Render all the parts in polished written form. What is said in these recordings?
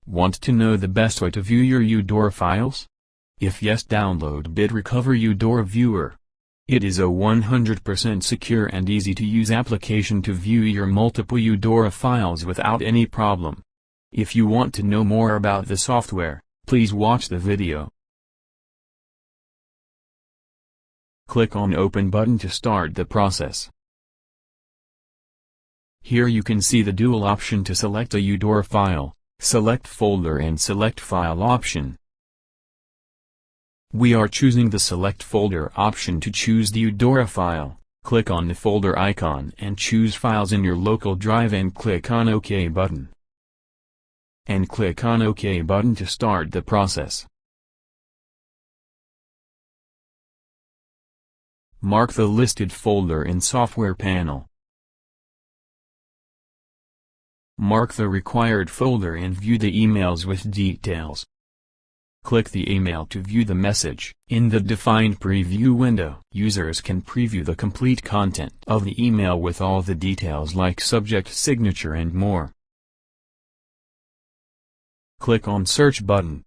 Want to know the best way to view your Eudora files? If yes, download BitRecover Eudora Viewer. It is a 100% secure and easy-to-use application to view your multiple Eudora files without any problem. If you want to know more about the software, please watch the video. Click on Open button to start the process. Here you can see the dual option to select a Eudora file, Select Folder and Select File option. We are choosing the Select Folder option to choose the Eudora file. Click on the folder icon and choose Files in your local drive and click on OK button. And click on OK button to start the process. Mark the listed folder in Software panel. Mark the required folder and view the emails with details. Click the email to view the message. In the defined preview window, users can preview the complete content of the email with all the details like subject, signature and more. Click on Search button.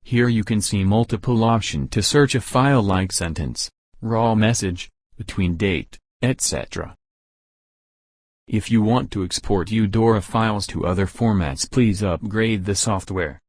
Here you can see multiple options to search a file like sentence, raw message, between date, etc. If you want to export Eudora files to other formats, please upgrade the software.